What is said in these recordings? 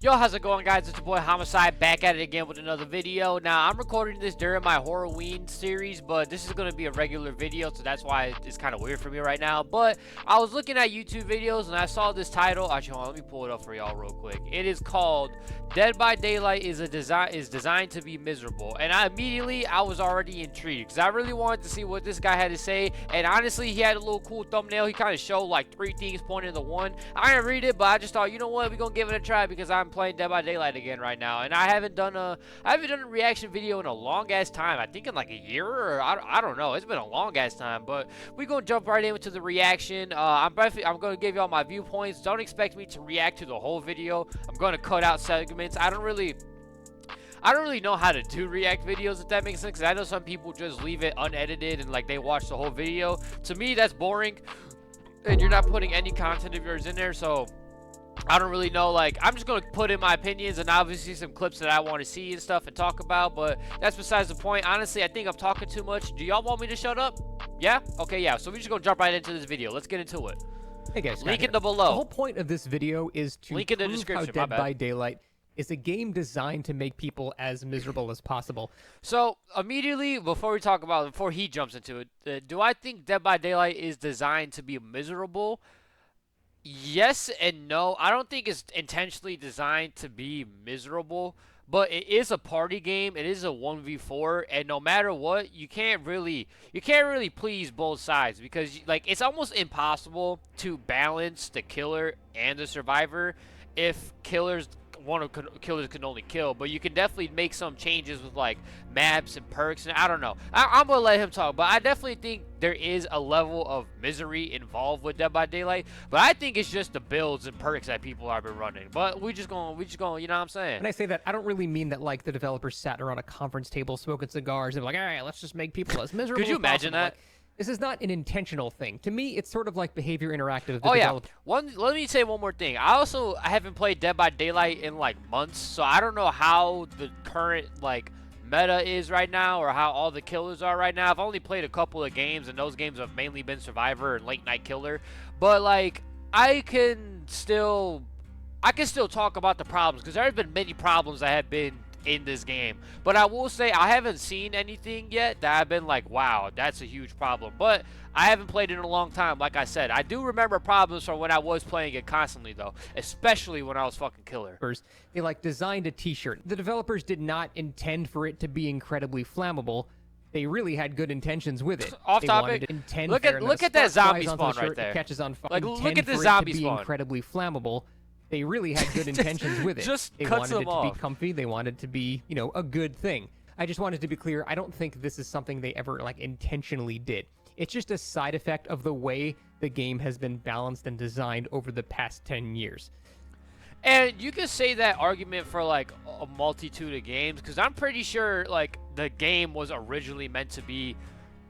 Yo, how's it going, guys? It's your boy Homixide back at it again with another video. Now, I'm recording this during my Halloween series, but this is going to be a regular video, so that's why it's kind of weird for me right now. But I was looking at YouTube videos and I saw this title. Actually, hold on, let me pull it up for y'all real quick. It is called Dead by Daylight is designed to be miserable. And I was already intrigued because I really wanted to see what this guy had to say. And honestly, he had a little cool thumbnail. He kind of showed like 3 things pointing to one. I didn't read it, but I just thought, you know what, we're gonna give it a try because I'm playing Dead by Daylight again right now, and I haven't done a reaction video in a long ass time. I think in like a year, or I don't know. It's been a long ass time, but we're gonna jump right into the reaction. I'm gonna give y'all my viewpoints. Don't expect me to react to the whole video. I'm gonna cut out segments. I don't really know how to do react videos, if that makes sense, because I know some people just leave it unedited and like they watch the whole video. To me, that's boring, and you're not putting any content of yours in there, so I don't really know. Like, I'm just gonna put in my opinions and obviously some clips that I want to see and stuff and talk about, but that's besides the point. Honestly, I think I'm talking too much. Do y'all want me to shut up? Yeah? Okay, yeah. So we're just gonna jump right into this video. Let's get into it. Hey guys, link in the below. The whole point of this video is to link in the prove description. how Dead by Daylight is a game designed to make people as miserable as possible. So immediately before he jumps into it, do I think Dead by Daylight is designed to be miserable? Yes and no. I don't think it's intentionally designed to be miserable, but it is a party game. It is a 1v4, and no matter what, you can't really please both sides, because like it's almost impossible to balance the killer and the survivor if killers can only kill. But you can definitely make some changes with like maps and perks, and I don't know. I'm gonna let him talk, but I definitely think there is a level of misery involved with Dead by Daylight. But I think it's just the builds and perks that people have been running. But we just gonna, you know what I'm saying? And I say that, I don't really mean that like the developers sat around a conference table smoking cigars and like, all right, let's just make people as miserable Could you as imagine possible. that? Like, this is not an intentional thing. To me, it's sort of like behavior interactive. Oh yeah. Let me say one more thing. I haven't played Dead by Daylight in like months, so I don't know how the current like meta is right now, or how all the killers are right now. I've only played a couple of games, and those games have mainly been Survivor and Late Night Killer. But like, I can still talk about the problems, because there have been many problems that have been in this game. But I will say I haven't seen anything yet that I've been like, wow, that's a huge problem. But I haven't played it in a long time. Like I said, I do remember problems from when I was playing it constantly, though, especially when I was fucking killer. They like designed a t-shirt. The developers did not intend for it to be incredibly flammable. They really had good intentions with it. Off topic. Look at that zombie spawn right there. It catches on fire. Like, look at the zombie spawn. Incredibly flammable. They really had good intentions with it. They wanted it to be comfy. They wanted it to be, you know, a good thing. I just wanted to be clear. I don't think this is something they ever like intentionally did. It's just a side effect of the way the game has been balanced and designed over the past 10 years. And you can say that argument for like a multitude of games, because I'm pretty sure like the game was originally meant to be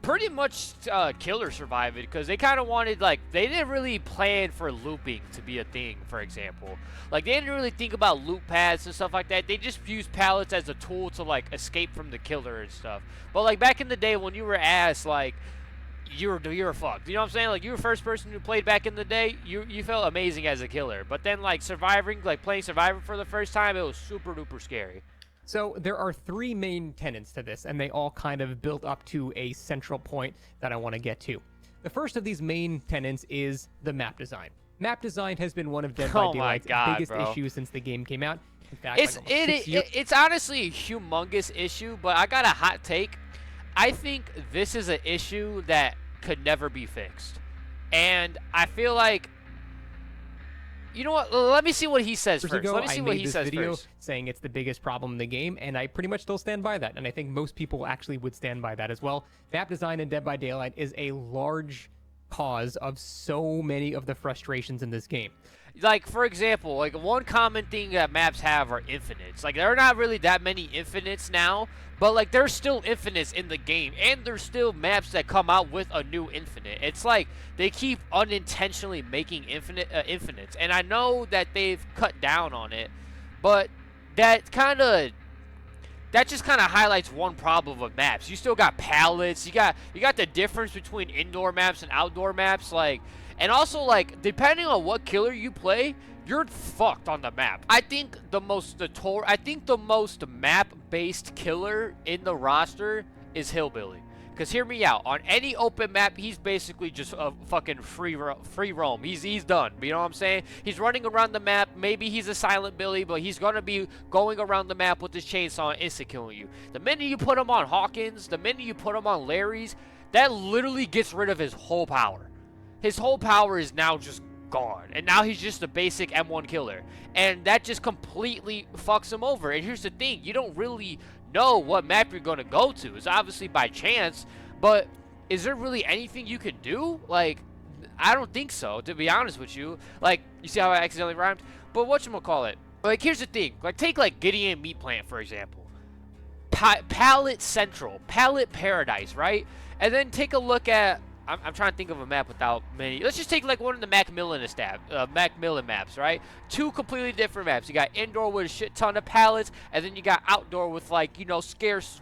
pretty much killer surviving, because they kind of wanted, like, they didn't really plan for looping to be a thing, for example. Like, they didn't really think about loop pads and stuff like that. They just used pallets as a tool to like escape from the killer and stuff. But like back in the day when you were ass, like you were fucked. You know what I'm saying? Like, you were first person who played back in the day, you felt amazing as a killer. But then like playing Survivor for the first time, it was super duper scary. So there are 3 main tenets to this, and they all kind of build up to a central point that I want to get to. The first of these main tenets is the map design. Map design has been one of Dead by Daylight's biggest issues since the game came out. In fact, it's honestly a humongous issue, but I got a hot take. I think this is an issue that could never be fixed. And I feel like, you know what? Let me see what he says first. Let me see what he says first. Saying it's the biggest problem in the game, and I pretty much still stand by that. And I think most people actually would stand by that as well. Map design in Dead by Daylight is a large cause of so many of the frustrations in this game. Like, for example, like one common thing that maps have are infinites. Like, there are not really that many infinites now, but like there's still infinites in the game, and there's still maps that come out with a new infinite. It's like they keep unintentionally making infinites, and I know that they've cut down on it, but that just kind of highlights one problem with maps. You still got pallets. You got the difference between indoor maps and outdoor maps, like. And also, like, depending on what killer you play, you're fucked on the map. I think the most map-based killer in the roster is Hillbilly. Because hear me out, on any open map, he's basically just a fucking free roam. He's done. You know what I'm saying? He's running around the map. Maybe he's a silent Billy, but he's gonna be going around the map with his chainsaw and insta killing you. The minute you put him on Hawkins, the minute you put him on Larry's, that literally gets rid of his whole power. His whole power is now just gone, and now he's just a basic M1 killer, and that just completely fucks him over. And here's the thing, you don't really know what map you're going to go to. It's obviously by chance, but is there really anything you can do? Like, I don't think so, to be honest with you. Like, you see how I accidentally rhymed? But whatchamacallit, like, here's the thing, like, take like Gideon Meat Plant for example, Pallet Central, Pallet Paradise, right? And then take a look at, I'm trying to think of a map without many. Let's just take like one of the Macmillan maps, right? Two completely different maps. You got indoor with a shit ton of pallets, and then you got outdoor with, like, you know, scarce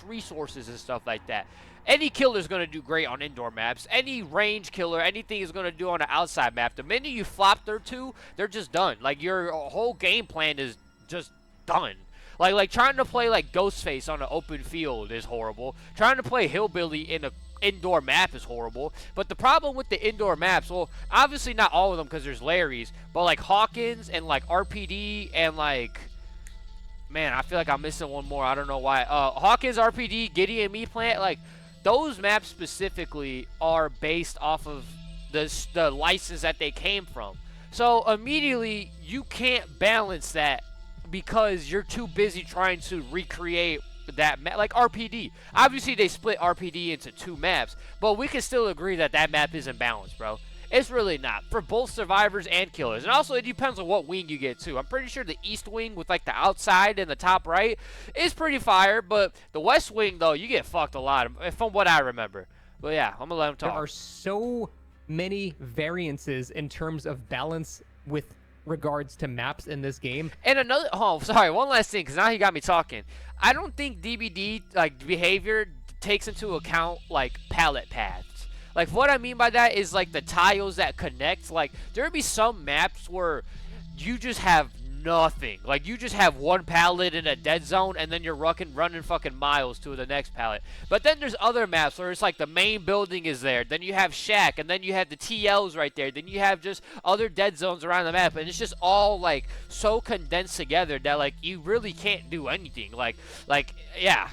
resources and stuff like that. Any killer is going to do great on indoor maps. Any range killer, anything is going to do on an outside map. The minute you flop their two, they're just done. Like, your whole game plan is just done. Like trying to play like Ghostface on an open field is horrible. Trying to play Hillbilly in a indoor map is horrible. But the problem with the indoor maps, well, obviously not all of them because there's Larry's, but like Hawkins and like RPD and like, man, I feel like I'm missing one more. I don't know why. Hawkins, RPD, Gideon Meat Plant, like those maps specifically are based off of the license that they came from. So immediately you can't balance that because you're too busy trying to recreate that map. Like RPD, obviously they split RPD into two maps, but we can still agree that that map isn't balanced, bro. It's really not, for both survivors and killers. And also it depends on what wing you get too. I'm pretty sure the east wing with like the outside and the top right is pretty fire, but the west wing though, you get fucked a lot from what I remember. But yeah, I'm gonna let him talk. There are so many variances in terms of balance with regards to maps in this game. And another, one last thing, because now he got me talking. I don't think DBD like behavior takes into account like pallet paths. Like what I mean by that is like the tiles that connect. Like there'd be some maps where you just have nothing. Like you just have one pallet in a dead zone and then you're running fucking miles to the next pallet. But then there's other maps where it's like the main building is there, then you have Shack, and then you have the TLs right there, then you have just other dead zones around the map, and it's just all like so condensed together that like you really can't do anything. Like yeah.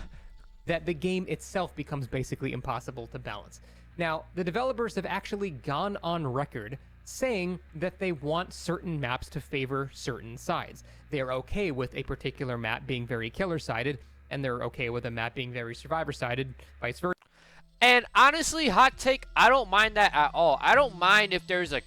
That the game itself becomes basically impossible to balance. Now, the developers have actually gone on record saying that they want certain maps to favor certain sides. They're okay with a particular map being very killer-sided, and they're okay with a map being very survivor-sided, vice versa. And honestly, hot take, I don't mind that at all. I don't mind if there's a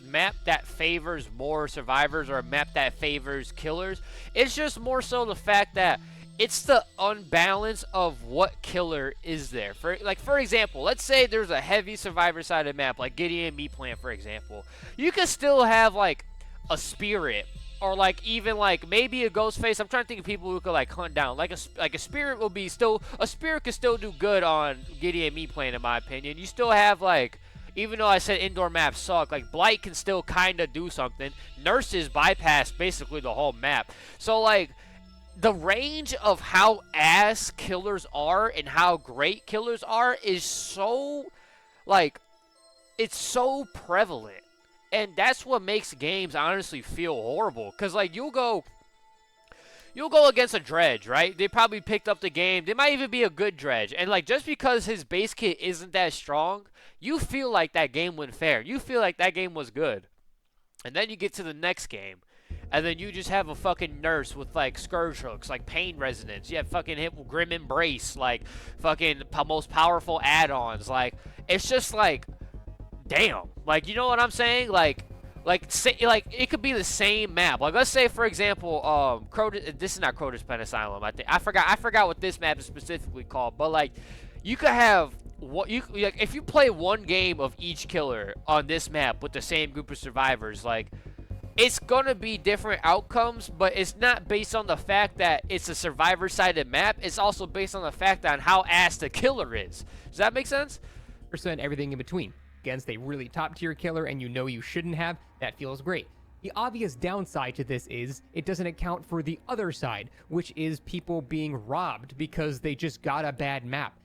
map that favors more survivors or a map that favors killers. It's just more so the fact that it's the unbalance of what killer is there. For example, let's say there's a heavy survivor-sided map, like Gideon Meat Plant, for example. You could still have, like, a Spirit, or, like, even, like, maybe a Ghostface. I'm trying to think of people who could, like, hunt down. Like a Spirit will be still... A Spirit could still do good on Gideon Meat Plant, in my opinion. You still have, like... Even though I said indoor maps suck, like, Blight can still kind of do something. Nurses bypass basically the whole map. So, like... The range of how ass killers are and how great killers are is so, like, it's so prevalent. And that's what makes games honestly feel horrible. Because, like, you'll go against a Dredge, right? They probably picked up the game. They might even be a good Dredge. And, like, just because his base kit isn't that strong, you feel like that game went fair. You feel like that game was good. And then you get to the next game. And then you just have a fucking nurse with, like, Scourge hooks, like, Pain Resonance. You have fucking hit with Grim Embrace, like, fucking most powerful add-ons. Like, it's just, like, damn. Like, you know what I'm saying? Like, it could be the same map. Like, let's say, for example, this is not Crotus Pen Asylum. I forgot what this map is specifically called. But, like, you could have... like, if you play one game of each killer on this map with the same group of survivors, like... It's going to be different outcomes, but it's not based on the fact that it's a survivor-sided map. It's also based on the fact on how ass the killer is. Does that make sense? Everything in between. Against a really top-tier killer and you know you shouldn't have, that feels great. The obvious downside to this is it doesn't account for the other side, which is people being robbed because they just got a bad map.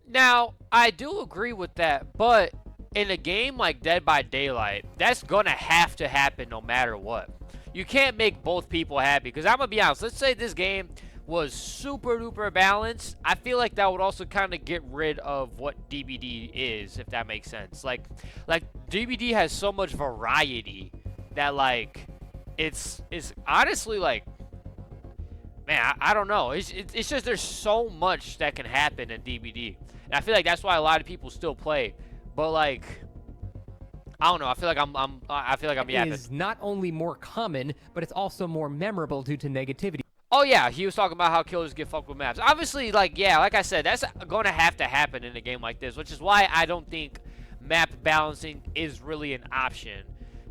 Now, I do agree with that, but in a game like Dead by Daylight, that's gonna have to happen no matter what. You can't make both people happy, because I'm gonna be honest, let's say this game was super duper balanced. I feel like that would also kind of get rid of what DBD is, if that makes sense. Like DBD has so much variety that like it's honestly like, man, I don't know. It's just there's so much that can happen in DBD. And I feel like that's why a lot of people still play. But like, I don't know. I feel like I'm yapping. It is not only more common, but it's also more memorable due to negativity. Oh yeah, he was talking about how killers get fucked with maps. Obviously, like, yeah, like I said, that's going to have to happen in a game like this, which is why I don't think map balancing is really an option.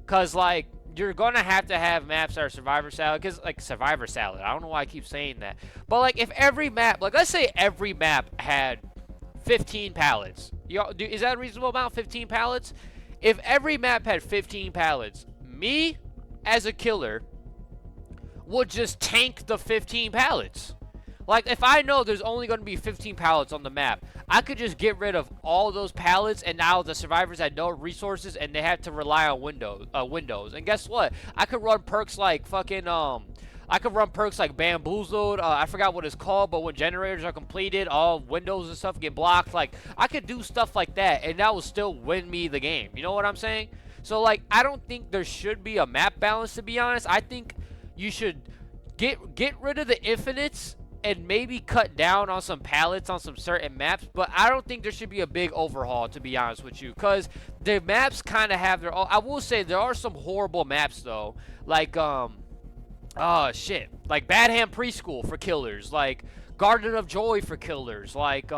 Because, like, you're going to have maps that are survivor salad. Because, like, survivor salad. I don't know why I keep saying that. But, like, if every map, like, let's say every map had 15 pallets. Is that a reasonable amount, 15 pallets? If every map had 15 pallets, me, as a killer, would just tank the 15 pallets. Like, if I know there's only going to be 15 pallets on the map, I could just get rid of all those pallets, and now the survivors had no resources, and they had to rely on windows. And guess what? I could run perks like fucking, I could run perks like Bamboozled, I forgot what it's called, but when generators are completed, all windows and stuff get blocked. Like, I could do stuff like that, and that will still win me the game. You know what I'm saying? So, like, I don't think there should be a map balance, to be honest. I think you should get rid of the infinites and maybe cut down on some pallets on some certain maps, but I don't think there should be a big overhaul, to be honest with you, because the maps kind of have their own. I will say there are some horrible maps though, like oh shit, like Badham Preschool for killers, like Garden of Joy for killers, like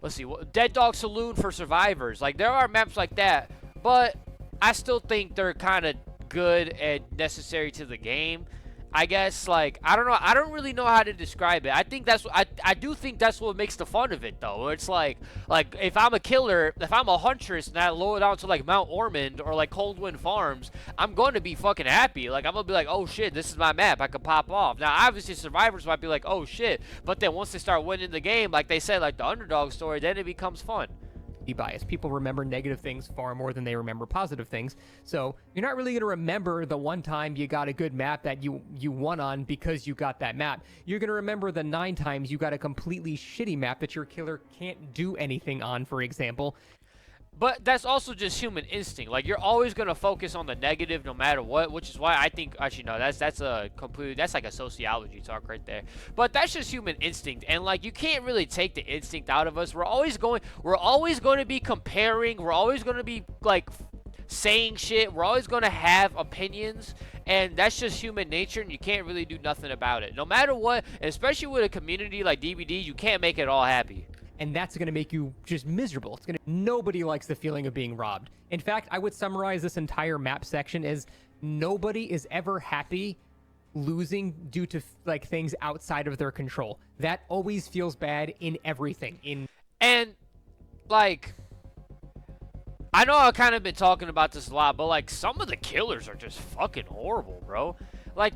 let's see, Dead Dog Saloon for survivors. Like, there are maps like that, but I still think they're kind of good and necessary to the game, I guess. Like, I don't know, I don't really know how to describe it. I think that's I do think that's what makes the fun of it though. It's like if I'm a killer, if I'm a huntress and I lower down to like Mount Ormond or like Coldwind Farms, I'm going to be fucking happy. Like, I'm gonna be like, oh shit, this is my map, I can pop off. Now obviously survivors might be like, oh shit, but then once they start winning the game, like they said, like the underdog story, then it becomes fun. Bias. People remember negative things far more than they remember positive things. So you're not really going to remember the one time you got a good map that you won on because you got that map. You're going to remember the 9 times you got a completely shitty map that your killer can't do anything on, for example. But that's also just human instinct. Like, you're always going to focus on the negative no matter what, which is why I think, actually, no, that's like a sociology talk right there. But that's just human instinct. And, like, you can't really take the instinct out of us. We're always going to be comparing. We're always going to be, like, saying shit. We're always going to have opinions. And that's just human nature, and you can't really do nothing about it. No matter what, especially with a community like DBD, you can't make it all happy. And that's going to make you just miserable. Nobody likes the feeling of being robbed. In fact, I would summarize this entire map section as nobody is ever happy losing due to like things outside of their control. That always feels bad in everything. And like, I know I've kind of been talking about this a lot, but like some of the killers are just fucking horrible, bro. Like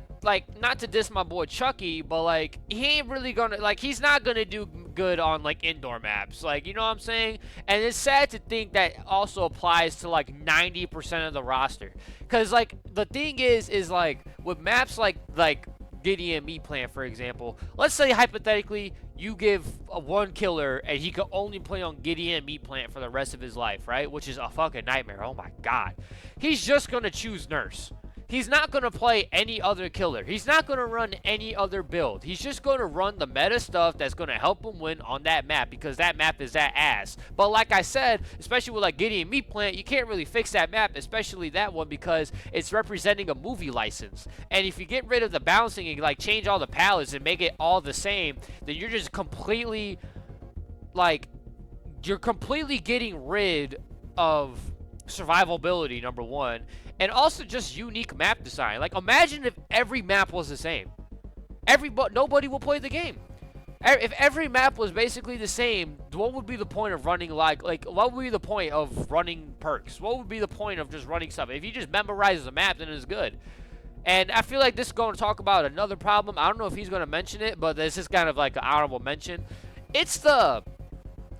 not to diss my boy Chucky, but like he ain't really gonna, like, he's not gonna do good on like indoor maps, like, you know what I'm saying? And it's sad to think that also applies to like 90% of the roster, because like the thing is like with maps like Gideon Meat Plant, for example, let's say hypothetically you give one killer and he could only play on Gideon Meat Plant for the rest of his life, right? Which is a fucking nightmare. Oh my god. He's just gonna choose Nurse. He's not going to play any other killer. He's not going to run any other build. He's just going to run the meta stuff that's going to help him win on that map, because that map is that ass. But like I said, especially with like Gideon Meat Plant, you can't really fix that map, especially that one, because it's representing a movie license. And if you get rid of the bouncing and like change all the palettes and make it all the same, then you're just completely, like, you're completely getting rid of survivability, number one, and also just unique map design. Like, imagine if every map was the same. Nobody will play the game. If every map was basically the same, what would be the point of running like what would be the point of running perks? What would be the point of just running stuff? If you just memorize the map, then it's good. And I feel like this is going to talk about another problem. I don't know if he's going to mention it, but this is kind of like an honorable mention. It's the,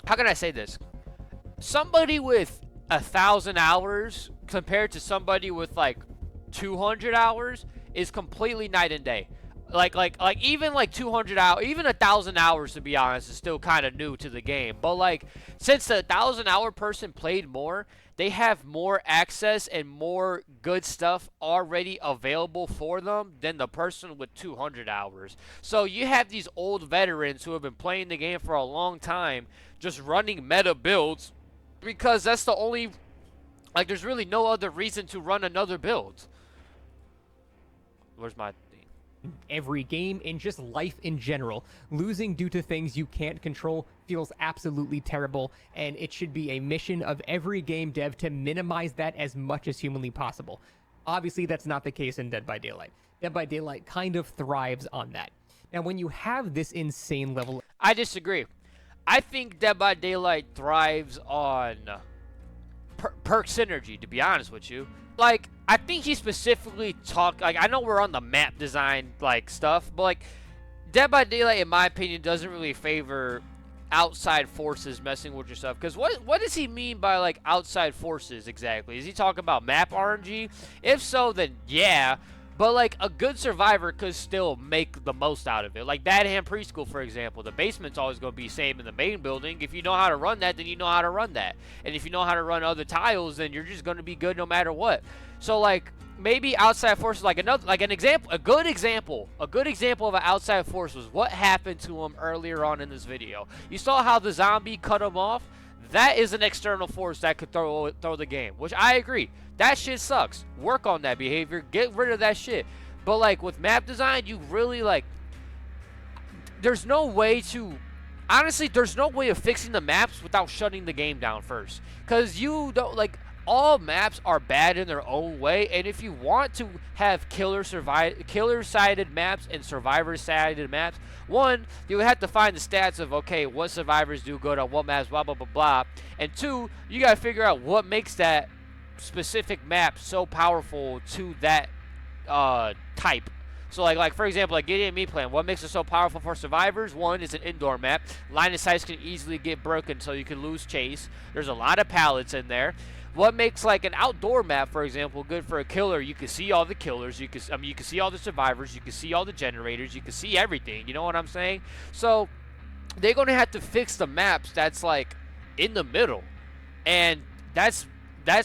how can I say this? Somebody with 1,000 hours compared to somebody with like 200 hours is completely night and day. Like even like 200 hours, even 1,000 hours, to be honest, is still kind of new to the game. But like, since the 1,000-hour person played more, they have more access and more good stuff already available for them than the person with 200 hours. So you have these old veterans who have been playing the game for a long time just running meta builds because that's the only, like, there's really no other reason to run another build. Where's my every game and just life in general. Losing due to things you can't control feels absolutely terrible, and it should be a mission of every game dev to minimize that as much as humanly possible. Obviously, that's not the case in Dead by Daylight. Dead by Daylight kind of thrives on that. Now, when you have this insane level... I disagree. I think Dead by Daylight thrives on perk synergy, to be honest with you. Like, I think he specifically talked, like, I know we're on the map design, like, stuff, but, like, Dead by Daylight, in my opinion, doesn't really favor outside forces messing with your stuff. Because what does he mean by, like, outside forces exactly? Is he talking about map RNG? If so, then yeah. But, like, a good survivor could still make the most out of it. Like, Bad Hand Preschool, for example. The basement's always going to be same in the main building. If you know how to run that, then you know how to run that. And if you know how to run other tiles, then you're just going to be good no matter what. So, like, maybe outside forces, like an example, a good example of an outside force was what happened to him earlier on in this video. You saw how the zombie cut him off? That is an external force that could throw the game, which I agree. That shit sucks. Work on that behavior. Get rid of that shit. But, like, with map design, you really, like, there's no way to, honestly, there's no way of fixing the maps without shutting the game down first. Because you don't, like, all maps are bad in their own way, and if you want to have killer-sided maps and survivor-sided maps, one, you would have to find the stats of, okay, what survivors do good on what maps, blah, blah, blah, blah. And two, you got to figure out what makes that specific map so powerful to that type. So, like for example, like Gideon Me Plan, what makes it so powerful for survivors? One, it's an indoor map. Line of sight can easily get broken, so you can lose chase. There's a lot of pallets in there. What makes, like, an outdoor map, for example, good for a killer? You can see all the killers. You can see all the survivors. You can see all the generators. You can see everything. You know what I'm saying? So they're gonna have to fix the maps that's, like, in the middle, and that's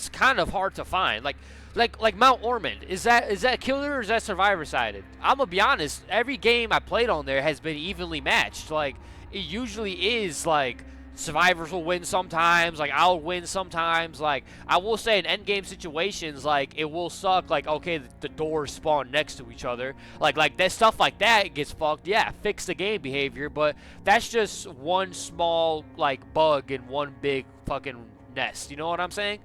kind of hard to find. Like Mount Ormond, is that killer or is that survivor sided? I'm gonna be honest. Every game I played on there has been evenly matched. Like, it usually is, like, survivors will win sometimes, like, I'll win sometimes. Like, I will say in endgame situations, like, it will suck, like, okay, the doors spawn next to each other. Like that stuff like that gets fucked. Yeah, fix the game behavior, but that's just one small, like, bug in one big fucking nest. You know what I'm saying?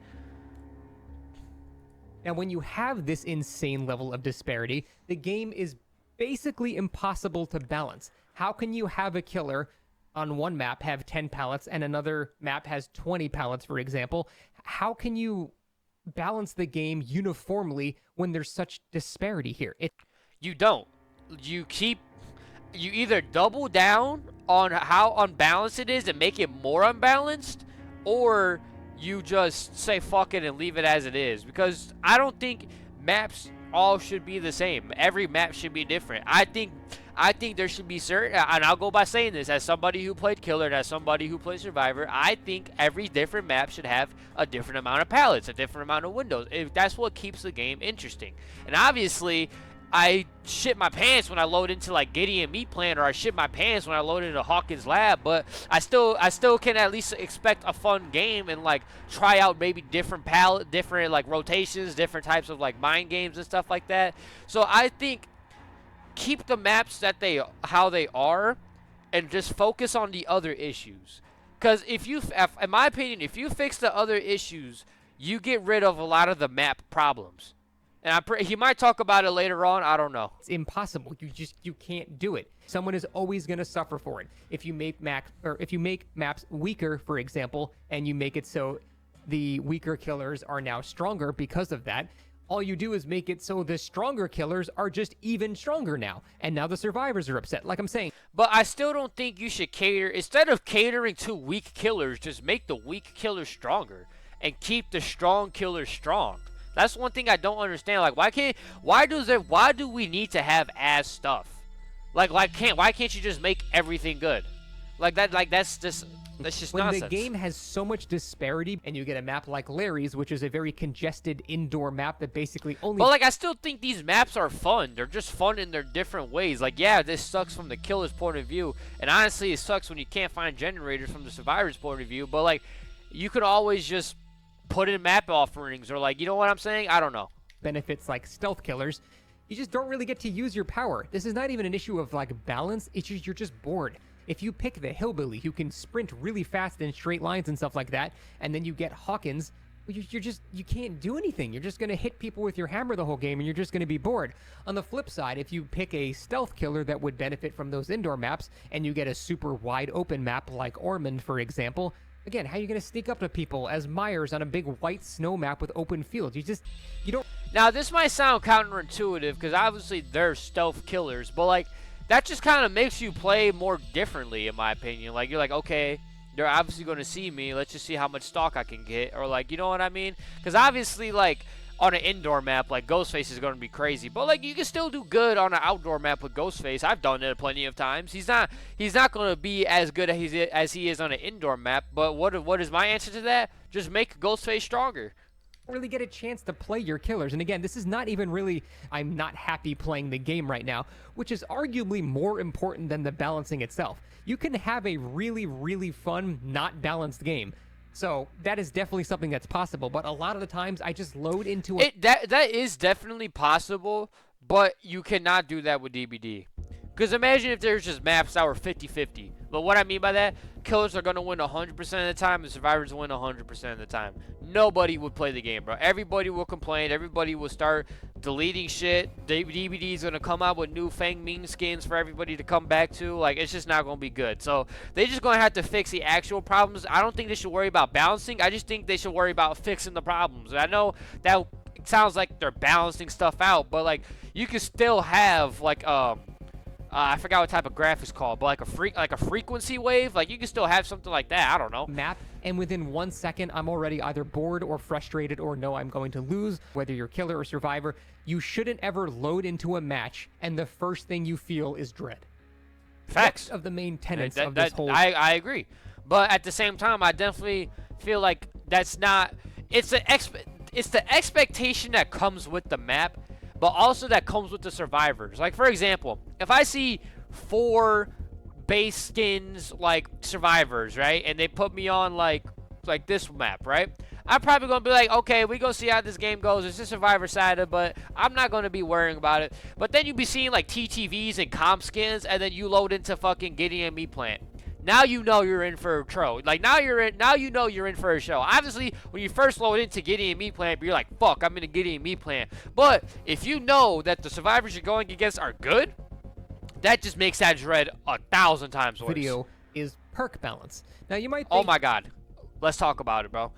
Now, when you have this insane level of disparity, the game is basically impossible to balance. How can you have a killer on one map have 10 pallets and another map has 20 pallets, for example? How can you balance the game uniformly when there's such disparity here? You don't. You either double down on how unbalanced it is and make it more unbalanced, or you just say fuck it and leave it as it is. Because I don't think maps all should be the same. Every map should be different. I think there should be certain, and I'll go by saying this as somebody who played Killer and as somebody who played Survivor, I think every different map should have a different amount of pallets, a different amount of windows. If that's what keeps the game interesting. And obviously, I shit my pants when I load into, like, Gideon Meat Plan, or I shit my pants when I load into Hawkins Lab, but I still can at least expect a fun game and, like, try out maybe different like, rotations, different types of, like, mind games and stuff like that. So I think keep the maps how they are and just focus on the other issues. Because in my opinion, if you fix the other issues, you get rid of a lot of the map problems. And he might talk about it later on. I don't know. It's impossible. You can't do it. Someone is always going to suffer for it. If you make maps weaker, for example, and you make it so the weaker killers are now stronger because of that, all you do is make it so the stronger killers are just even stronger now. And now the survivors are upset, like I'm saying. But I still don't think you should cater. Instead of catering to weak killers, just make the weak killers stronger and keep the strong killers strong. That's one thing I don't understand. Like, why do we need to have ass stuff? Like, why can't you just make everything good? Like that's just nonsense. When the game has so much disparity, and you get a map like Larry's, which is a very congested indoor map that basically only... But, like, I still think these maps are fun. They're just fun in their different ways. Like, yeah, this sucks from the killer's point of view, and honestly, it sucks when you can't find generators from the survivor's point of view, but, like, you could always just put in map offerings, or, like, you know what I'm saying? I don't know. Benefits like stealth killers, you just don't really get to use your power. This is not even an issue of, like, balance. It's just, you're just bored. If you pick the hillbilly who can sprint really fast in straight lines and stuff like that, and then you get Hawkins, you can't do anything. You're just going to hit people with your hammer the whole game, and you're just going to be bored. On the flip side, if you pick a stealth killer that would benefit from those indoor maps, and you get a super wide open map like Ormond, for example, again, how are you going to sneak up to people as Myers on a big white snow map with open fields? You don't... Now, this might sound counterintuitive, because obviously they're stealth killers, but, like, that just kind of makes you play more differently, in my opinion. Like, you're like, okay, they're obviously going to see me. Let's just see how much stock I can get. Or, like, you know what I mean? Because obviously, like, on an indoor map, like, Ghostface is going to be crazy. But, like, you can still do good on an outdoor map with Ghostface. I've done it plenty of times. He's not going to be as good as he is on an indoor map. But what is my answer to that? Just make Ghostface stronger. Really get a chance to play your killers. And again, this is not even really, I'm not happy playing the game right now, which is arguably more important than the balancing itself. You can have a really, really fun, not balanced game. So that is definitely something that's possible. But a lot of the times I just load into it. That is definitely possible, but you cannot do that with DBD. Because imagine if there's just maps that were 50-50. But what I mean by that, killers are going to win 100% of the time, and survivors win 100% of the time. Nobody would play the game, bro. Everybody will complain. Everybody will start deleting shit. DBD is going to come out with new Fang Ming skins for everybody to come back to. Like, it's just not going to be good. So, they're just going to have to fix the actual problems. I don't think they should worry about balancing. I just think they should worry about fixing the problems. And I know that sounds like they're balancing stuff out, but, like, you can still have, like, I forgot what type of graph it's called, but like a frequency wave, like you can still have something like that. I don't know. Map, and within 1 second, I'm already either bored or frustrated or know I'm going to lose. Whether you're killer or survivor, you shouldn't ever load into a match and the first thing you feel is dread. Facts. That's of the main tenets of this whole. I agree, but at the same time, I definitely feel like that's not. It's the expectation that comes with the map. But also that comes with the survivors. Like, for example, if I see 4 base skins, like, survivors, right? And they put me on, like this map, right? I'm probably going to be like, okay, we go see how this game goes. It's a survivor side, but I'm not going to be worrying about it. But then you be seeing, like, TTVs and comp skins, and then you load into fucking Gideon Meat Plant. Now you know you're in for a show. Like, now you know you're in for a show. Obviously, when you first load into Gideon Meat Plant, you're like, fuck, I'm in a Gideon Meat Plant. But if you know that the survivors you're going against are good, that just makes that dread 1,000 times worse. Video is perk balance. Now you might think, oh my god. Let's talk about it, bro.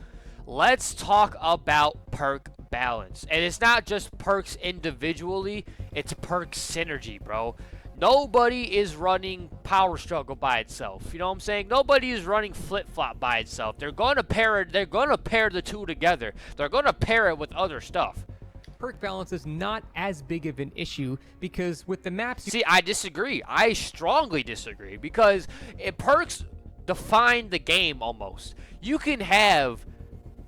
Let's talk about perk balance. And it's not just perks individually, it's perk synergy, bro. Nobody is running Power Struggle by itself. You know what I'm saying? Nobody is running Flip Flop by itself. They're going to pair it. They're going to pair the two together. They're going to pair it with other stuff. Perk balance is not as big of an issue because with the maps... See, I disagree. I strongly disagree because perks define the game almost. You can have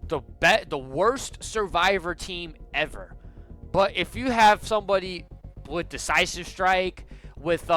the worst survivor team ever, but if you have somebody with Decisive Strike, with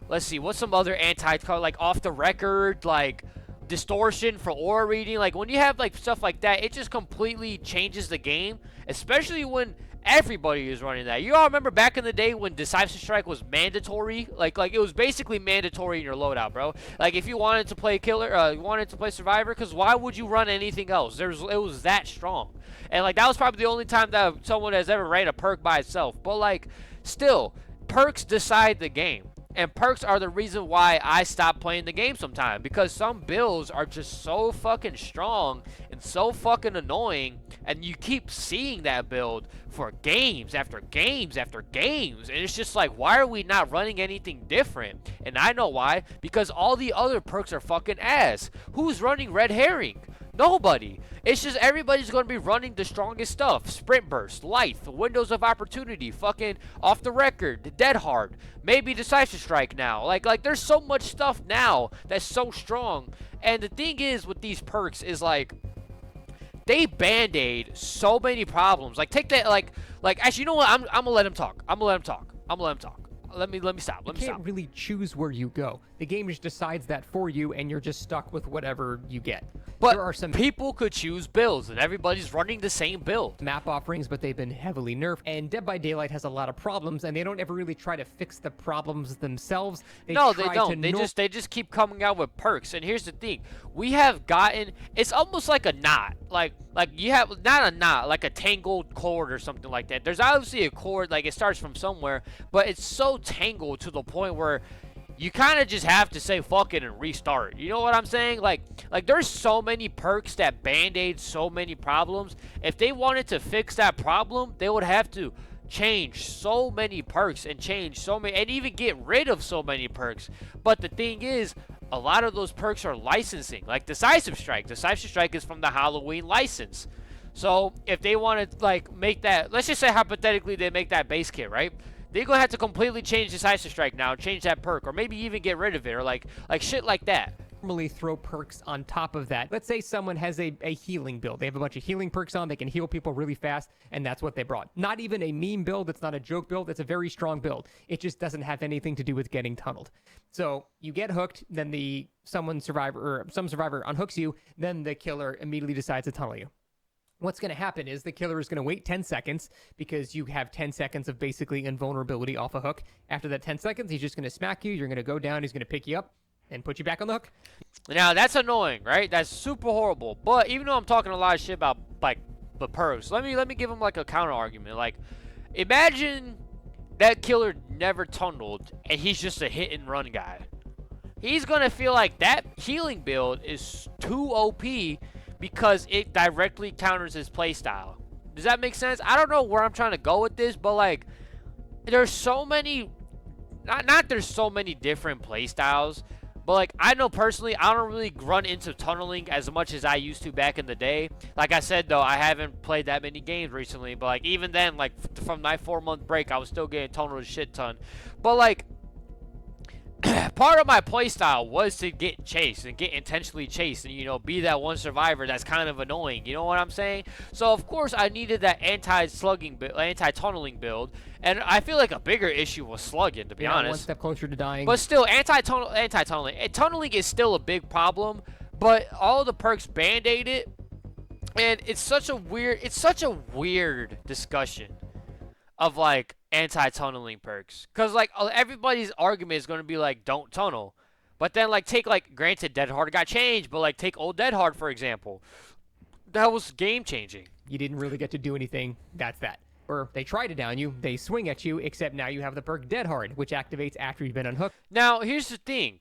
let's see, what's some other anti-card, like Off the Record, like Distortion for aura reading, like when you have like stuff like that, it just completely changes the game, especially when Everybody is running that. You all remember back in the day when Decisive Strike was mandatory? Like it was basically mandatory in your loadout, bro. Like if you wanted to play Killer, you wanted to play Survivor, because why would you run anything else? It was that strong. And like that was probably the only time that someone has ever ran a perk by itself. But like still, perks decide the game. And perks are the reason why I stopped playing the game sometimes, because some builds are just so fucking strong and so fucking annoying, and you keep seeing that build for games after games after games, and it's just like, why are we not running anything different? And I know why, because all the other perks are fucking ass. Who's running Red Herring? Nobody. It's just everybody's going to be running the strongest stuff. Sprint Burst, Lithe, Windows of Opportunity, fucking Off the Record, Dead Hard, maybe Decisive Strike now. Like there's so much stuff now that's so strong. And the thing is with these perks is like, they band-aid so many problems. Like take that, like actually, you know what? I'm gonna let him talk. Let me stop. You can't really choose where you go. The game just decides that for you, and you're just stuck with whatever you get. But there are some people could choose builds, and everybody's running the same build. Map offerings, but they've been heavily nerfed. And Dead by Daylight has a lot of problems, and they don't ever really try to fix the problems themselves. No, they don't. They just keep coming out with perks. And here's the thing: we have gotten. It's almost like a knot. Like you have not a knot, like a tangled cord or something like that. There's obviously a cord, like it starts from somewhere, but it's so tangled to the point where you kind of just have to say fuck it and restart. You know what I'm saying? Like there's so many perks that band-aid so many problems. If they wanted to fix that problem, they would have to change so many perks and change so many, and even get rid of so many perks. But the thing is, a lot of those perks are licensing, like Decisive Strike. Decisive Strike is from the Halloween license. So if they want to like make that, let's just say hypothetically they make that base kit, right? They're going to have to completely change Decisive Strike now, change that perk, or maybe even get rid of it, or like shit like that. Normally throw perks on top of that. Let's say someone has a healing build. They have a bunch of healing perks on. They can heal people really fast, and that's what they brought. Not even a meme build. It's not a joke build. It's a very strong build. It just doesn't have anything to do with getting tunneled. So you get hooked, then some survivor unhooks you, then the killer immediately decides to tunnel you. What's going to happen is the killer is going to wait 10 seconds because you have 10 seconds of basically invulnerability off a hook. After that 10 seconds, he's just going to smack you. You're going to go down. He's going to pick you up and put you back on the hook. Now, that's annoying, right? That's super horrible. But even though I'm talking a lot of shit about, like, the perks, let me give him, like, a counter argument. Like, imagine that killer never tunneled and he's just a hit and run guy. He's going to feel like that healing build is too OP because it directly counters his playstyle. Does that make sense? I don't know where I'm trying to go with this, but like, there's so many, not there's so many different playstyles, but like, I know personally, I don't really run into tunneling as much as I used to back in the day. Like I said though, I haven't played that many games recently, but like, even then, like, from my 4-month break, I was still getting tunneled a shit ton. But like, part of my playstyle was to get chased and get intentionally chased and, you know, be that one survivor that's kind of annoying. You know what I'm saying? So, of course, I needed that anti-tunneling build. And I feel like a bigger issue was slugging, to be honest. One step closer to dying. But still, anti-tunneling. Tunneling is still a big problem, but all the perks band-aid it. And it's such a weird discussion of, like, anti-tunneling perks, because like everybody's argument is going to be like, don't tunnel. But then like, take like, granted Dead Hard got changed, but like, take old Dead Hard for example, that was game changing. You didn't really get to do anything. That's that. Or they try to down you, they swing at you, except now you have the perk Dead Hard, which activates after you've been unhooked. Now here's the thing,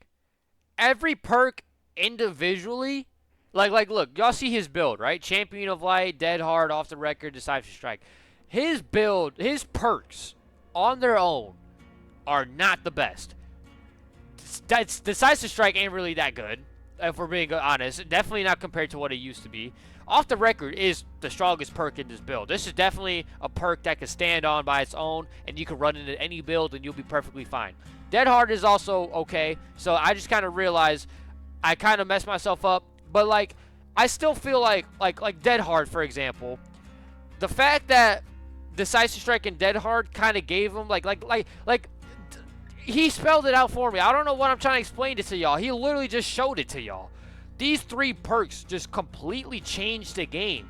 every perk individually, like look, y'all see his build, right? Champion of Light, Dead Hard, Off the Record, Decisive Strike. His build, his perks on their own are not the best. Decisive Strike ain't really that good, if we're being honest. Definitely not compared to what it used to be. Off the Record is the strongest perk in this build. This is definitely a perk that can stand on by its own, and you can run into any build and you'll be perfectly fine. Dead Hard is also okay, so I just kind of realized I kind of messed myself up. But like, I still feel like Dead Hard, for example, the fact that Decisive Strike and Dead Hard kind of gave him like he spelled it out for me. I don't know what I'm trying to explain it to y'all. He literally just showed it to y'all. These 3 perks just completely changed the game.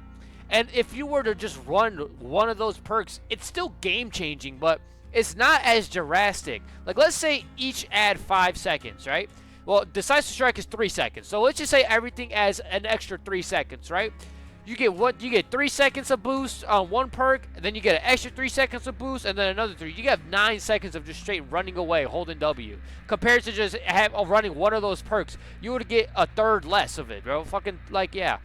And if you were to just run one of those perks, it's still game changing, but it's not as drastic. Like, let's say each add 5 seconds, right? Well, Decisive Strike is 3 seconds. So let's just say everything adds an extra 3 seconds, right? You get 3 seconds of boost on one perk, and then you get an extra 3 seconds of boost, and then another 3. You have 9 seconds of just straight running away, holding W. Compared to just running one of those perks, you would get a third less of it, bro. Fucking, like, yeah.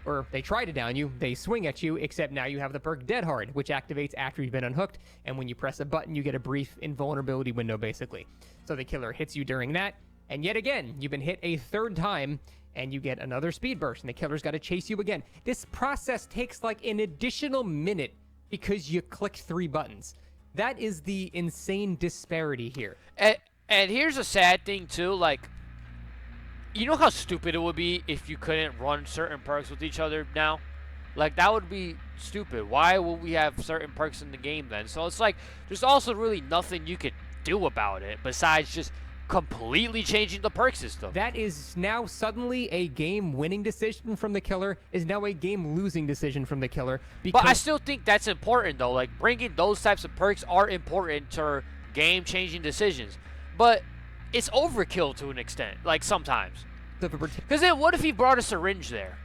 Or they try to down you, they swing at you, except now you have the perk Dead Hard, which activates after you've been unhooked, and when you press a button, you get a brief invulnerability window, basically. So the killer hits you during that, and yet again, you've been hit a third time, and you get another speed burst, and the killer's got to chase you again. This process takes like an additional minute because you clicked 3 buttons. That is the insane disparity here. And here's a sad thing, too, like, you know how stupid it would be if you couldn't run certain perks with each other now? Like, that would be stupid. Why would we have certain perks in the game then? So it's like, there's also really nothing you could do about it besides just completely changing the perk system. That is now suddenly a game-winning decision from the killer is now a game-losing decision from the killer. But I still think that's important, though. Like, bringing those types of perks are important to game-changing decisions. But it's overkill to an extent, like, sometimes. Because then what if he brought a syringe there?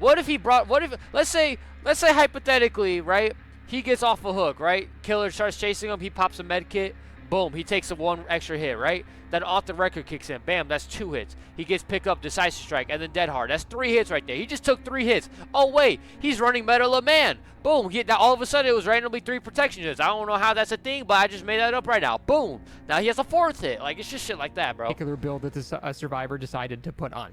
Let's say hypothetically, right, he gets off a hook, right? Killer starts chasing him, he pops a med kit, boom, he takes a 1 extra hit, right? Then off the record kicks in, bam, that's 2 hits. He gets pick up, Decisive Strike, and then Dead Hard. That's 3 hits right there. He just took 3 hits. Oh, wait, he's running Metal of Man. Boom, now all of a sudden it was randomly 3 protection hits. I don't know how that's a thing, but I just made that up right now. Boom, now he has a 4th hit. Like, it's just shit like that, bro. Particular build that the survivor decided to put on.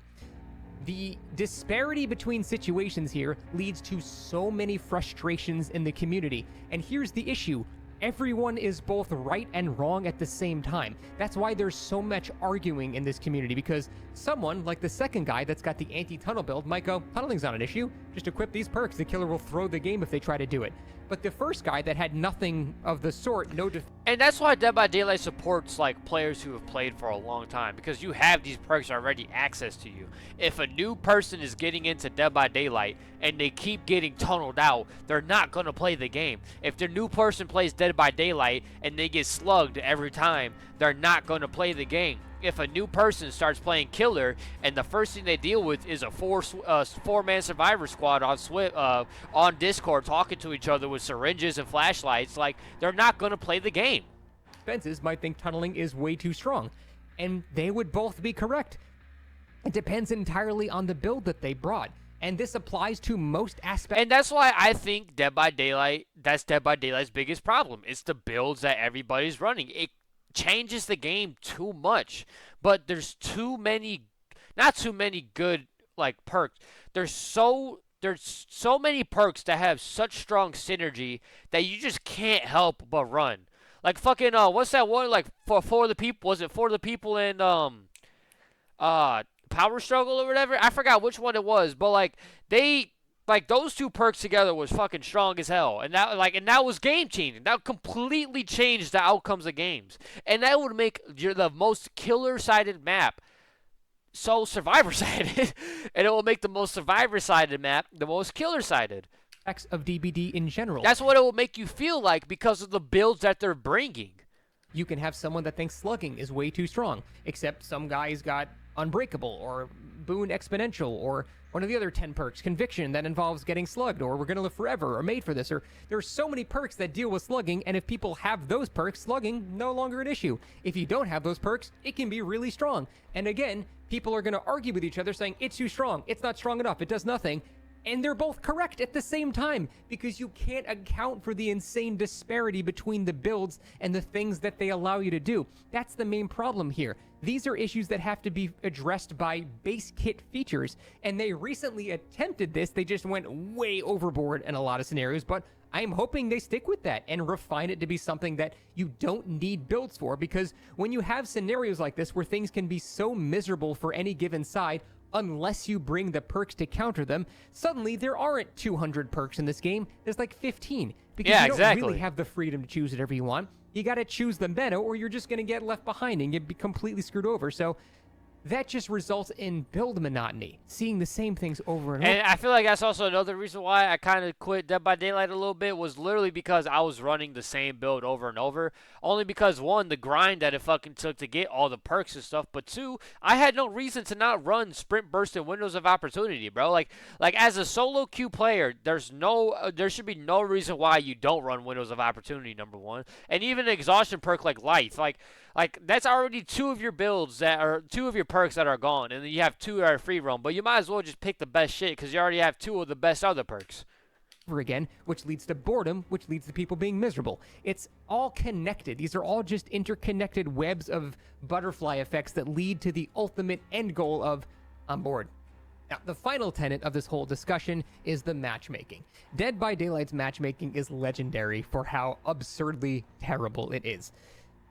The disparity between situations here leads to so many frustrations in the community. And here's the issue. Everyone is both right and wrong at the same time. That's why there's so much arguing in this community, because someone, like the second guy that's got the anti-tunnel build, might go, tunneling's not an issue. Just equip these perks. The killer will throw the game if they try to do it. But the first guy that had nothing of the sort, and that's why Dead by Daylight supports like players who have played for a long time, because you have these perks already access to you. If a new person is getting into Dead by Daylight and they keep getting tunneled out, they're not going to play the game. If the new person plays Dead by Daylight and they get slugged every time, they're not going to play the game. If a new person starts playing killer and the first thing they deal with is a four-man survivor squad on Discord talking to each other with syringes and flashlights, like, they're not going to play the game. Fences might think tunneling is way too strong, and they would both be correct. It depends entirely on the build that they brought, and this applies to most aspects. And that's why I think Dead by Daylight, that's Dead by Daylight's biggest problem. It's the builds that everybody's running. It changes the game too much, but there's not too many good like perks. There's so many perks that have such strong synergy that you just can't help but run. Like fucking what's that one, like for the people, was it For the People in Power Struggle or whatever? I forgot which one it was, but like those 2 perks together was fucking strong as hell, and that was game changing. That completely changed the outcomes of games, and that would make the most killer sided map so survivor sided, and it will make the most survivor sided map the most killer sided. Of DBD in general. That's what it will make you feel like because of the builds that they're bringing. You can have someone that thinks slugging is way too strong, except some guys got Unbreakable or Boon Exponential or one of the other 10 perks, Conviction, that involves getting slugged, or We're Gonna Live Forever, or Made for This, or there's so many perks that deal with slugging, and if people have those perks, slugging, no longer an issue. If you don't have those perks, it can be really strong. And again, people are gonna argue with each other saying, it's too strong, it's not strong enough, it does nothing. And they're both correct at the same time, because you can't account for the insane disparity between the builds and the things that they allow you to do. That's the main problem here. These are issues that have to be addressed by base kit features, and they recently attempted this. They just went way overboard in a lot of scenarios, but I'm hoping they stick with that and refine it to be something that you don't need builds for, because when you have scenarios like this where things can be so miserable for any given side, unless you bring the perks to counter them, suddenly there aren't 200 perks in this game. There's like 15, because you don't really have the freedom to choose whatever you want. You got to choose the meta, or you're just going to get left behind and get completely screwed over. So that just results in build monotony, seeing the same things over and over. And I feel like that's also another reason why I kind of quit Dead by Daylight a little bit, was literally because I was running the same build over and over. Only because, one, the grind that it fucking took to get all the perks and stuff, but two, I had no reason to not run Sprint Burst and Windows of Opportunity, bro. Like as a solo queue player, there should be no reason why you don't run Windows of Opportunity, number one. And even an exhaustion perk like Life, like that's already two of your builds that are two of your perks that are gone, and then you have two that are free roam. But you might as well just pick the best shit because you already have two of the best other perks. Again, which leads to boredom, which leads to people being miserable. It's all connected. These are all just interconnected webs of butterfly effects that lead to the ultimate end goal of I'm bored. Now, the final tenet of this whole discussion is the matchmaking. Dead by Daylight's matchmaking is legendary for how absurdly terrible it is.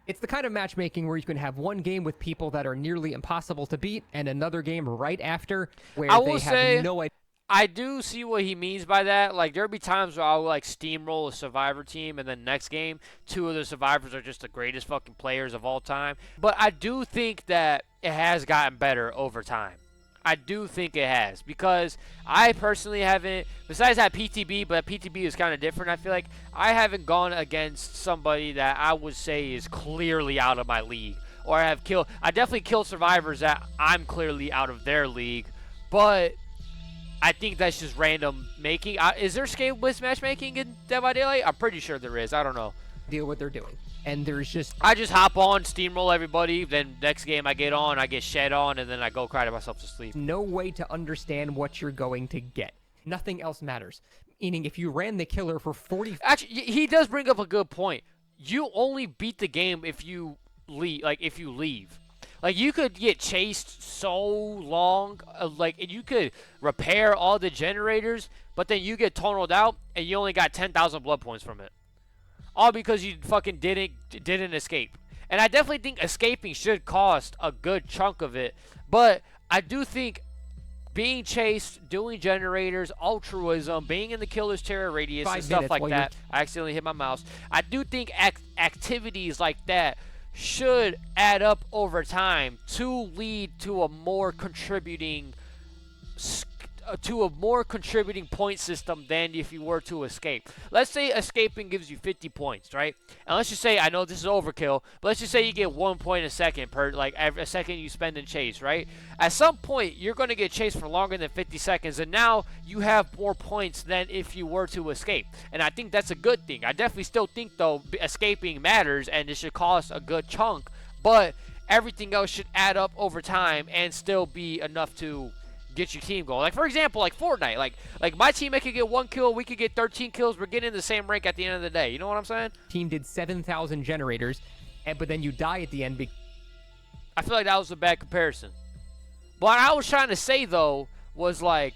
It's the kind of matchmaking where you can have one game with people that are nearly impossible to beat and another game right after where they have no idea. I do see what he means by that. Like, there'll be times where I'll, like, steamroll a Survivor team, and then next game, two of the Survivors are just the greatest fucking players of all time. But I do think that it has gotten better over time. I do think it has, because I personally haven't, besides that PTB, but PTB is kind of different, I feel like. I haven't gone against somebody that I would say is clearly out of my league. Or I definitely killed Survivors that I'm clearly out of their league. But I think that's just random making. Is there scale-based matchmaking in Dead by Daylight? I'm pretty sure there is. I don't know. Deal what they're doing. And I just hop on, steamroll everybody, then next game I get on, I get shed on, and then I go cry to myself to sleep. No way to understand what you're going to get. Nothing else matters. Meaning, if you ran the killer for 40... Actually, he does bring up a good point. You only beat the game if you leave. Like, you could get chased so long, and you could repair all the generators, but then you get tunneled out, and you only got 10,000 blood points from it. All because you fucking didn't escape. And I definitely think escaping should cost a good chunk of it. But I do think being chased, doing generators, altruism, being in the killer's terror radius, and stuff like that. I accidentally hit my mouse. I do think activities like that should add up over time to lead to a more contributing point system than if you were to escape. Let's say escaping gives you 50 points, right? And let's just say, I know this is overkill, but let's just say you get 1 point a second per, like, every second you spend in chase, right? At some point, you're going to get chased for longer than 50 seconds, and now you have more points than if you were to escape. And I think that's a good thing. I definitely still think, though, escaping matters, and it should cost a good chunk, but everything else should add up over time and still be enough to get your team going. Like, for example, like Fortnite. Like my teammate could get 1 kill, we could get 13 kills. We're getting the same rank at the end of the day. You know what I'm saying? Team did 7,000 generators, but then you die at the end. I feel like that was a bad comparison. But what I was trying to say, though, was, like,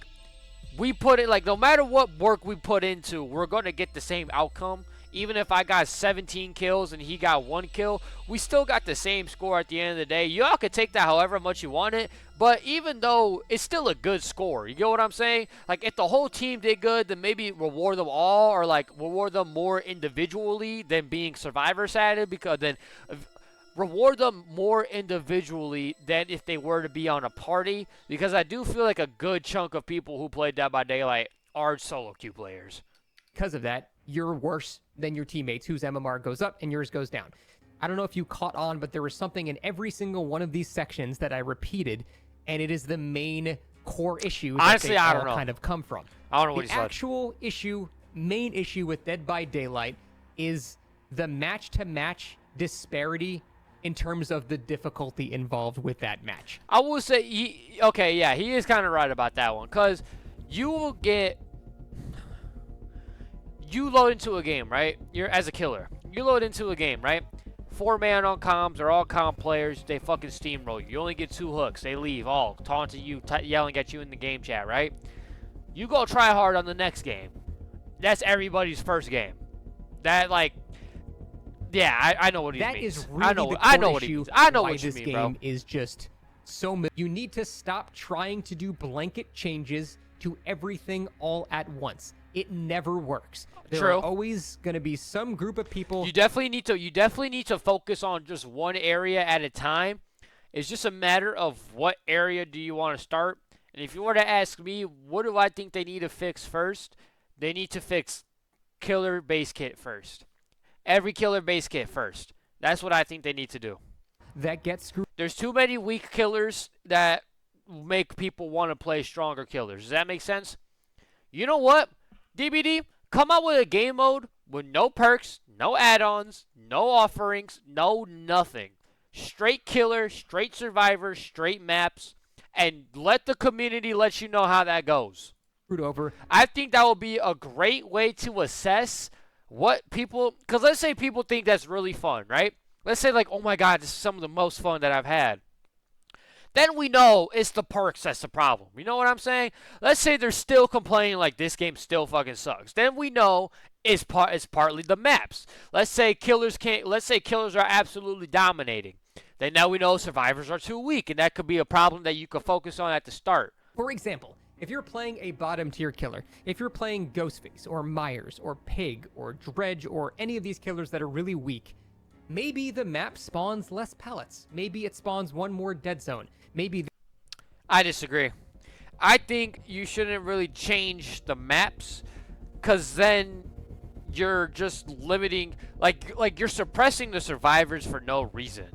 we put it, like, no matter what work we put into, we're going to get the same outcome. Even if I got 17 kills and he got 1 kill, we still got the same score at the end of the day. Y'all could take that however much you want it, but even though it's still a good score, you get what I'm saying? Like, if the whole team did good, then maybe reward them all, or, like, reward them more individually than being survivor-sided, because then reward them more individually than if they were to be on a party, because I do feel like a good chunk of people who play Dead by Daylight are solo queue players. Because of that, you're worse than your teammates whose MMR goes up and yours goes down. I don't know if you caught on, but there was something in every single one of these sections that I repeated, and it is the main core issue that honestly, they I all don't know. Kind of come from. I don't know what he said. The actual issue, main issue with Dead by Daylight is the match-to-match disparity in terms of the difficulty involved with that match. I will say, he is kind of right about that one, because you will get... You load into a game, right? You're as a killer. You load into a game, right? 4-man on comms. They're all comm players. They fucking steamroll you. You only get 2 hooks. They leave all taunting you, yelling at you in the game chat, right? You go try hard on the next game. That's everybody's first game. That, like, yeah, I know what he means. That is really the core issue. I know why what you this mean, game bro. is just so. You need to stop trying to do blanket changes to everything all at once. It never works. There are always going to be some group of people. You definitely need to focus on just one area at a time, It's just a matter of what area do you want to start. And if you were to ask me, what do I think they need to fix first? They need to fix killer base kit first. Every killer base kit first. That's what I think they need to do. That gets screwed. There's too many weak killers that make people want to play stronger killers. Does that make sense? You know what? DBD, come out with a game mode with no perks, no add-ons, no offerings, no nothing. Straight killer, straight survivor, straight maps, and let the community let you know how that goes. Over. I think that will be a great way to assess what people, because let's say people think that's really fun, right? Let's say like, oh my god, this is some of the most fun that I've had. Then we know it's the perks that's the problem. You know what I'm saying? Let's say they're still complaining like this game still fucking sucks. Then we know it's partly the maps. Let's say killers are absolutely dominating. Then now we know survivors are too weak, and that could be a problem that you could focus on at the start. For example, if you're playing a bottom tier killer, if you're playing Ghostface or Myers or Pig or Dredge or any of these killers that are really weak, maybe the map spawns less pellets. Maybe it spawns one more dead zone. Maybe. I disagree. I think you shouldn't really change the maps, because then you're just limiting, like you're suppressing the survivors for no reason.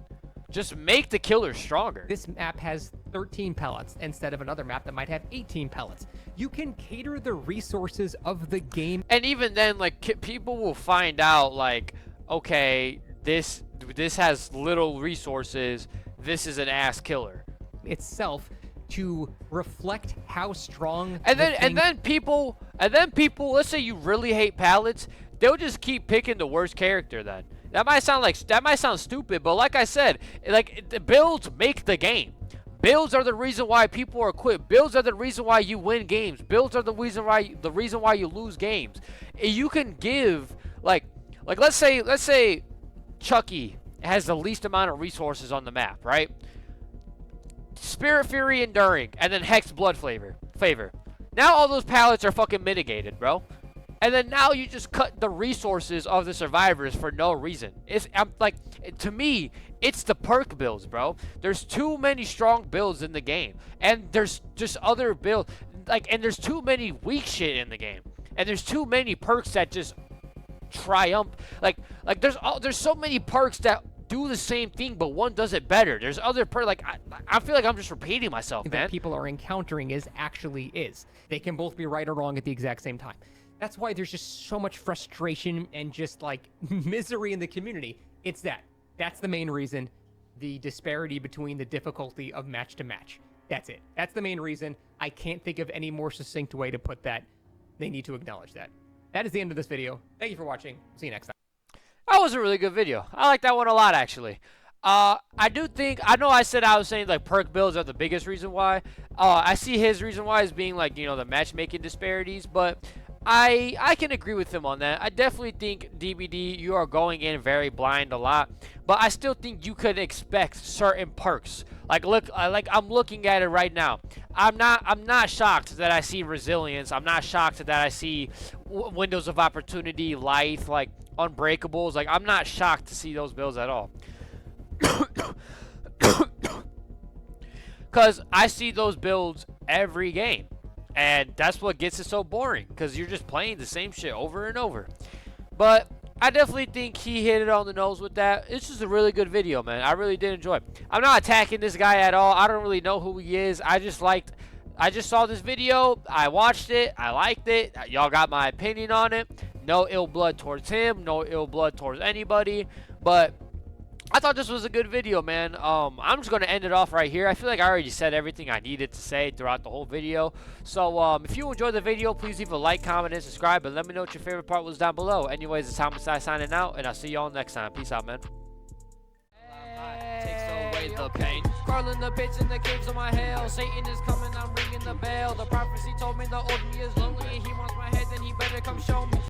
Just make the killers stronger. This map has 13 pellets instead of another map that might have 18 pellets. You can cater the resources of the game. And even then, like, people will find out, like, okay, this has little resources. This is an ass killer. Itself to reflect how strong. And then people, let's say you really hate pallets, they'll just keep picking the worst character then. That might sound stupid, but like I said, like the builds make the game. Builds are the reason why people are quit. Builds are the reason why you win games. Builds are the reason why you lose games. You can give like let's say Chucky has the least amount of resources on the map, right? Spirit Fury Enduring, and then Hex Blood Favor. Now all those pallets are fucking mitigated, bro. And then now you just cut the resources of the survivors for no reason. To me, it's the perk builds, bro. There's too many strong builds in the game, and there's just other builds, and there's too many weak shit in the game, and there's too many perks that just triumph. There's so many perks that do the same thing, but one does it better. There's other perks. I feel like I'm just repeating myself, man. That people are encountering is. They can both be right or wrong at the exact same time. That's why there's just so much frustration and just like misery in the community. It's that's the main reason. The disparity between the difficulty of match to match. That's it. That's the main reason. I can't think of any more succinct way to put that. They need to acknowledge that. That is the end of this video. Thank you for watching. See you next time. That was a really good video. I like that one a lot, actually. I know I said I was saying like perk builds are the biggest reason why. I see his reason why as being like, the matchmaking disparities, but I can agree with him on that. I definitely think DBD, you are going in very blind a lot, but I still think you could expect certain perks. Look, I'm looking at it right now. I'm not shocked that I see resilience. I'm not shocked that I see windows of opportunity, life, like unbreakables. I'm not shocked to see those builds at all. Because I see those builds every game. And that's what gets it so boring, because you're just playing the same shit over and over. But I definitely think he hit it on the nose with that. This is a really good video, man. I really did enjoy it. I'm not attacking this guy at all. I don't really know who he is. I just saw this video. I watched it. I liked it. Y'all got my opinion on it. No ill blood towards him. No ill blood towards anybody. But I thought this was a good video, man. I'm just going to end it off right here. I feel like I already said everything I needed to say throughout the whole video. So, if you enjoyed the video, please leave a like, comment, and subscribe. And let me know what your favorite part was down below. Anyways, it's Homixide signing out, and I'll see y'all next time. Peace out, man. Takes away the pain. Crawling the pits in the caves of my hell. Satan is coming, I'm ringing the bell. The prophecy told me the old me is lonely, and he wants my head, then he better come show me.